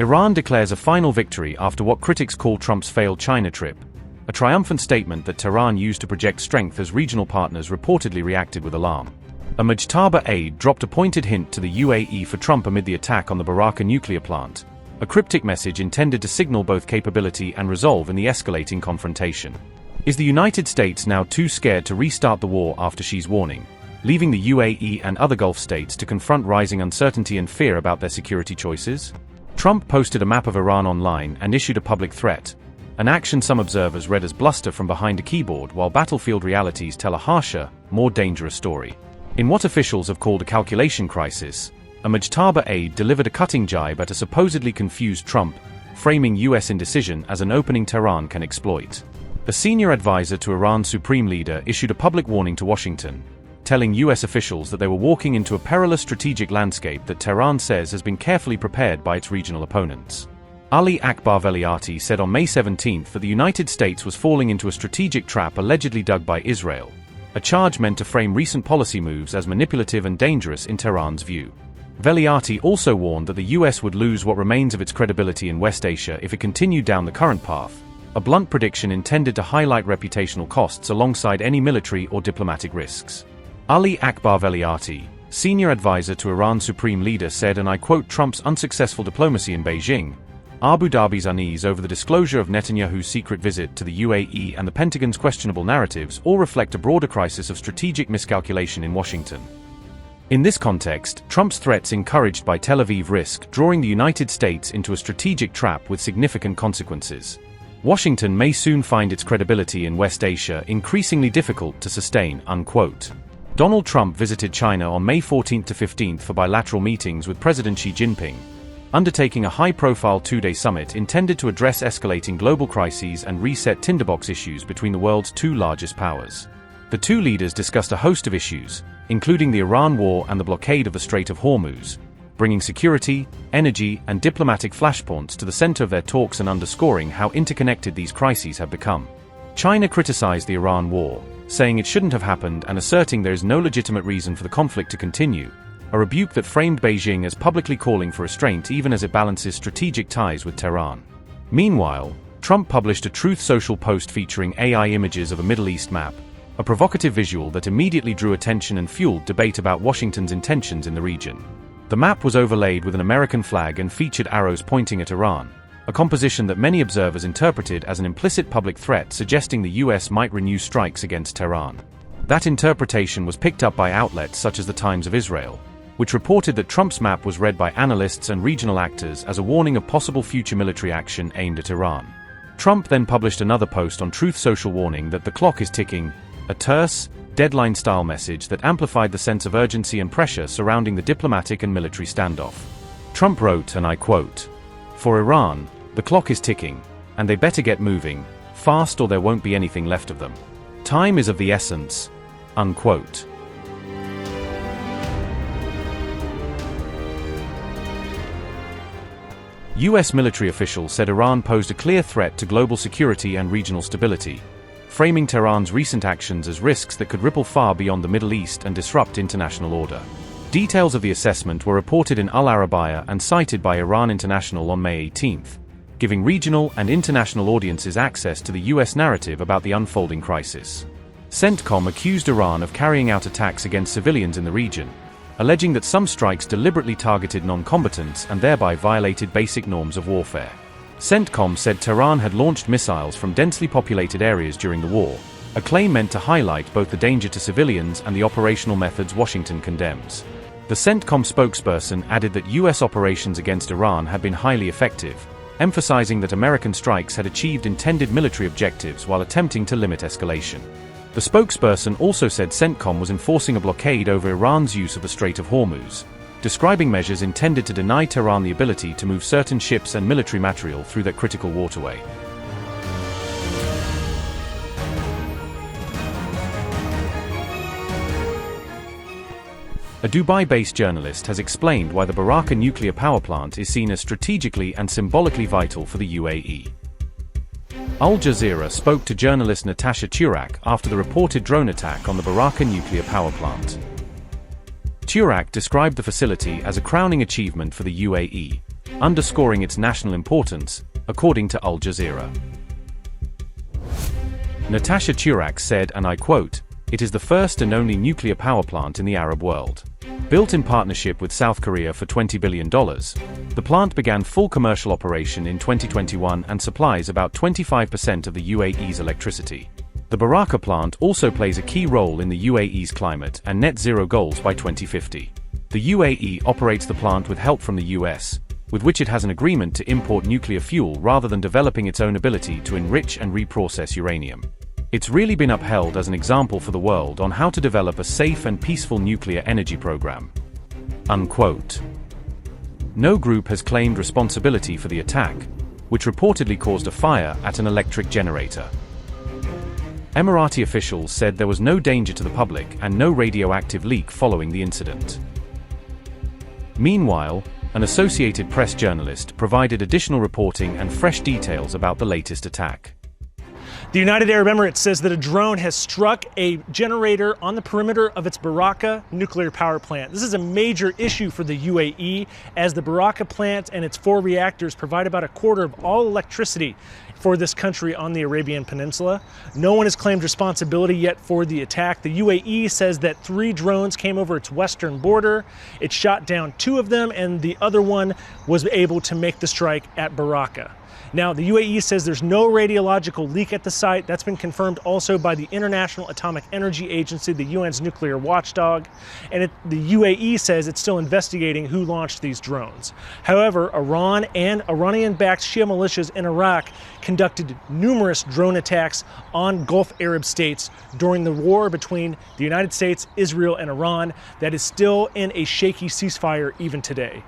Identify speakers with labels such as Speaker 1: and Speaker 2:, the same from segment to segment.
Speaker 1: Iran declares a final victory after what critics call Trump's failed China trip, a triumphant statement that Tehran used to project strength as regional partners reportedly reacted with alarm. A Mojtaba aide dropped a pointed hint to the UAE for Trump amid the attack on the Barakah nuclear plant, a cryptic message intended to signal both capability and resolve in the escalating confrontation. Is the United States now too scared to restart the war after she's warning, leaving the UAE and other Gulf states to confront rising uncertainty and fear about their security choices? Trump posted a map of Iran online and issued a public threat, an action some observers read as bluster from behind a keyboard, while battlefield realities tell a harsher, more dangerous story. In what officials have called a calculation crisis, a Mojtaba aide delivered a cutting jibe at a supposedly confused Trump, framing U.S. indecision as an opening Tehran can exploit. A senior advisor to Iran's supreme leader issued a public warning to Washington, telling U.S. officials that they were walking into a perilous strategic landscape that Tehran says has been carefully prepared by its regional opponents. Ali Akbar Veliati said on May 17 that the United States was falling into a strategic trap allegedly dug by Israel, a charge meant to frame recent policy moves as manipulative and dangerous in Tehran's view. Veliati also warned that the U.S. would lose what remains of its credibility in West Asia if it continued down the current path, a blunt prediction intended to highlight reputational costs alongside any military or diplomatic risks. Ali Akbar Veliati, senior advisor to Iran's supreme leader, said, and I quote, Trump's unsuccessful diplomacy in Beijing, Abu Dhabi's unease over the disclosure of Netanyahu's secret visit to the UAE, and the Pentagon's questionable narratives all reflect a broader crisis of strategic miscalculation in Washington. In this context, Trump's threats encouraged by Tel Aviv risk drawing the United States into a strategic trap with significant consequences. Washington may soon find its credibility in West Asia increasingly difficult to sustain, unquote. Donald Trump visited China on May 14 to 15 for bilateral meetings with President Xi Jinping, undertaking a high-profile two-day summit intended to address escalating global crises and reset tinderbox issues between the world's two largest powers. The two leaders discussed a host of issues, including the Iran war and the blockade of the Strait of Hormuz, bringing security, energy, and diplomatic flashpoints to the center of their talks and underscoring how interconnected these crises have become. China criticized the Iran war, saying it shouldn't have happened and asserting there is no legitimate reason for the conflict to continue, a rebuke that framed Beijing as publicly calling for restraint even as it balances strategic ties with Tehran. Meanwhile, Trump published a Truth Social post featuring AI images of a Middle East map, a provocative visual that immediately drew attention and fueled debate about Washington's intentions in the region. The map was overlaid with an American flag and featured arrows pointing at Iran, a composition that many observers interpreted as an implicit public threat suggesting the U.S. might renew strikes against Tehran. That interpretation was picked up by outlets such as the Times of Israel, which reported that Trump's map was read by analysts and regional actors as a warning of possible future military action aimed at Iran. Trump then published another post on Truth Social warning that the clock is ticking, a terse, deadline-style message that amplified the sense of urgency and pressure surrounding the diplomatic and military standoff. Trump wrote, and I quote, "For Iran, the clock is ticking, and they better get moving, fast, or there won't be anything left of them. Time is of the essence," unquote. U.S. military officials said Iran posed a clear threat to global security and regional stability, framing Tehran's recent actions as risks that could ripple far beyond the Middle East and disrupt international order. Details of the assessment were reported in Al Arabiya and cited by Iran International on May 18, giving regional and international audiences access to the U.S. narrative about the unfolding crisis. CENTCOM accused Iran of carrying out attacks against civilians in the region, alleging that some strikes deliberately targeted non-combatants and thereby violated basic norms of warfare. CENTCOM said Tehran had launched missiles from densely populated areas during the war, a claim meant to highlight both the danger to civilians and the operational methods Washington condemns. The CENTCOM spokesperson added that U.S. operations against Iran had been highly effective, emphasizing that American strikes had achieved intended military objectives while attempting to limit escalation. The spokesperson also said CENTCOM was enforcing a blockade over Iran's use of the Strait of Hormuz, describing measures intended to deny Tehran the ability to move certain ships and military material through that critical waterway. A Dubai-based journalist has explained why the Barakah nuclear power plant is seen as strategically and symbolically vital for the UAE. Al Jazeera spoke to journalist Natasha Turak after the reported drone attack on the Barakah nuclear power plant. Turak described the facility as a crowning achievement for the UAE, underscoring its national importance, according to Al Jazeera. Natasha Turak said, and I quote, "It is the first and only nuclear power plant in the Arab world. Built in partnership with South Korea for $20 billion, the plant began full commercial operation in 2021 and supplies about 25% of the UAE's electricity. The Barakah plant also plays a key role in the UAE's climate and net zero goals by 2050. The UAE operates the plant with help from the US, with which it has an agreement to import nuclear fuel rather than developing its own ability to enrich and reprocess uranium. It's really been upheld as an example for the world on how to develop a safe and peaceful nuclear energy program." Unquote. No group has claimed responsibility for the attack, which reportedly caused a fire at an electric generator. Emirati officials said there was no danger to the public and no radioactive leak following the incident. Meanwhile, an Associated Press journalist provided additional reporting and fresh details about the latest attack.
Speaker 2: The United Arab Emirates says that a drone has struck a generator on the perimeter of its Barakah nuclear power plant. This is a major issue for the UAE, as the Barakah plant and its 4 reactors provide about a quarter of all electricity for this country on the Arabian Peninsula. No one has claimed responsibility yet for the attack. The UAE says that 3 drones came over its western border. It shot down 2 of them, and the other one was able to make the strike at Barakah. Now, the UAE says there's no radiological leak at the site. That's been confirmed also by the International Atomic Energy Agency, the UN's nuclear watchdog. And the UAE says it's still investigating who launched these drones. However, Iran and Iranian-backed Shia militias in Iraq conducted numerous drone attacks on Gulf Arab states during the war between the United States, Israel, and Iran that is still in a shaky ceasefire even today.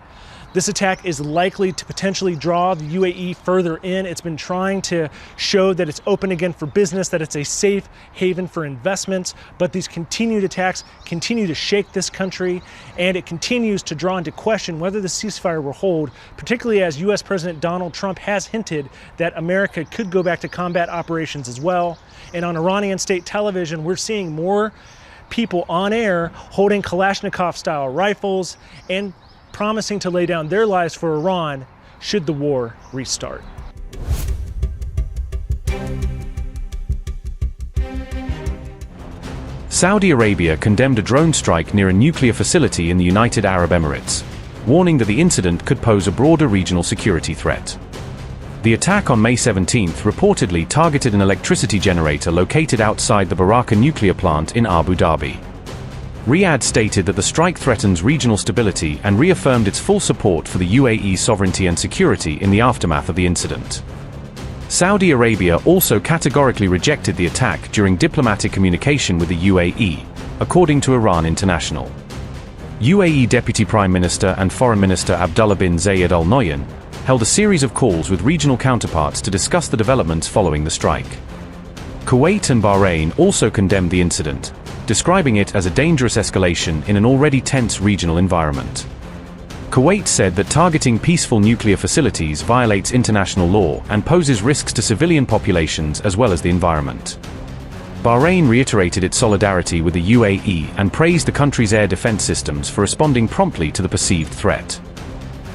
Speaker 2: This attack is likely to potentially draw the UAE further in. It's been trying to show that it's open again for business, that it's a safe haven for investments, but these continued attacks continue to shake this country, and it continues to draw into question whether the ceasefire will hold, particularly as US President Donald Trump has hinted that America could go back to combat operations as well. And on Iranian state television, we're seeing more people on air holding Kalashnikov-style rifles and promising to lay down their lives for Iran should the war restart.
Speaker 1: Saudi Arabia condemned a drone strike near a nuclear facility in the United Arab Emirates, warning that the incident could pose a broader regional security threat. The attack on May 17 reportedly targeted an electricity generator located outside the Barakah nuclear plant in Abu Dhabi. Riyadh stated that the strike threatens regional stability and reaffirmed its full support for the UAE's sovereignty and security in the aftermath of the incident. Saudi Arabia also categorically rejected the attack during diplomatic communication with the UAE, according to Iran International. UAE Deputy Prime Minister and Foreign Minister Abdullah bin Zayed Al Nahyan held a series of calls with regional counterparts to discuss the developments following the strike. Kuwait and Bahrain also condemned the incident, describing it as a dangerous escalation in an already tense regional environment. Kuwait said that targeting peaceful nuclear facilities violates international law and poses risks to civilian populations as well as the environment. Bahrain reiterated its solidarity with the UAE and praised the country's air defense systems for responding promptly to the perceived threat.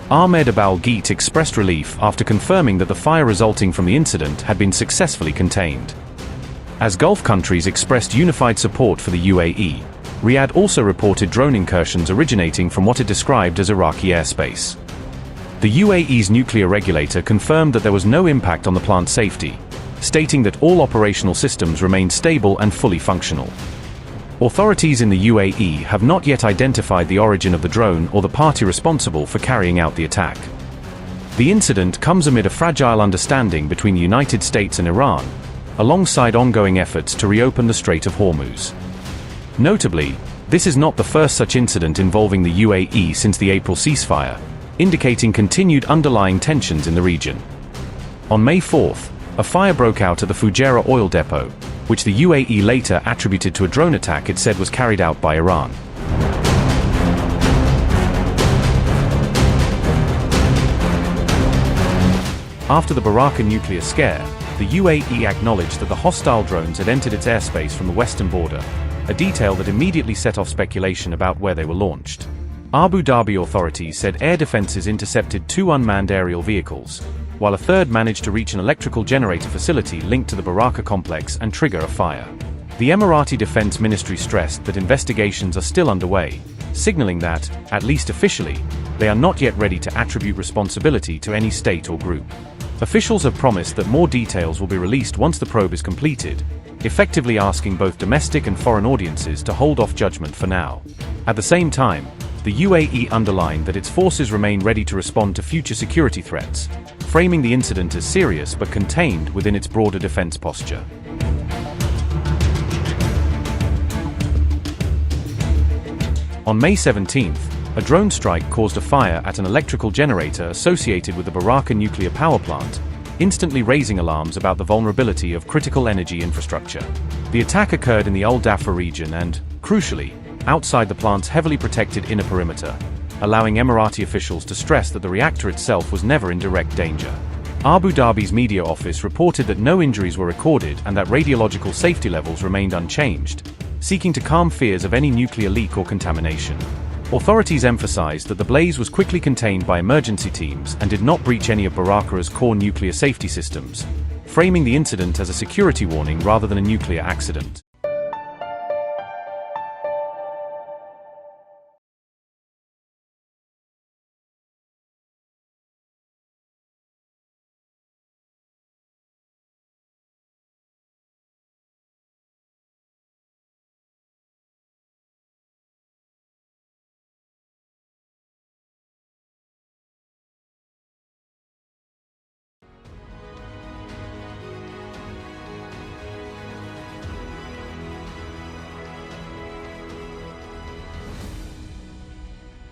Speaker 1: Ahmed Abal-Gheit expressed relief after confirming that the fire resulting from the incident had been successfully contained. As Gulf countries expressed unified support for the UAE, Riyadh also reported drone incursions originating from what it described as Iraqi airspace. The UAE's nuclear regulator confirmed that there was no impact on the plant's safety, stating that all operational systems remained stable and fully functional. Authorities in the UAE have not yet identified the origin of the drone or the party responsible for carrying out the attack. The incident comes amid a fragile understanding between the United States and Iran, alongside ongoing efforts to reopen the Strait of Hormuz. Notably, this is not the first such incident involving the UAE since the April ceasefire, indicating continued underlying tensions in the region. On May 4th, a fire broke out at the Fujairah oil depot, which the UAE later attributed to a drone attack it said was carried out by Iran. After the Barakah nuclear scare, the UAE acknowledged that the hostile drones had entered its airspace from the western border, a detail that immediately set off speculation about where they were launched. Abu Dhabi authorities said air defenses intercepted 2 unmanned aerial vehicles, while a third managed to reach an electrical generator facility linked to the Barakah complex and trigger a fire. The Emirati Defense Ministry stressed that investigations are still underway, signaling that, at least officially, they are not yet ready to attribute responsibility to any state or group. Officials have promised that more details will be released once the probe is completed, effectively asking both domestic and foreign audiences to hold off judgment for now. At the same time, the UAE underlined that its forces remain ready to respond to future security threats, framing the incident as serious but contained within its broader defense posture. On May 17th, a drone strike caused a fire at an electrical generator associated with the Barakah nuclear power plant, instantly raising alarms about the vulnerability of critical energy infrastructure. The attack occurred in the Al Dhafra region and, crucially, outside the plant's heavily protected inner perimeter, allowing Emirati officials to stress that the reactor itself was never in direct danger. Abu Dhabi's media office reported that no injuries were recorded and that radiological safety levels remained unchanged, seeking to calm fears of any nuclear leak or contamination. Authorities emphasized that the blaze was quickly contained by emergency teams and did not breach any of Barakah's core nuclear safety systems, framing the incident as a security warning rather than a nuclear accident.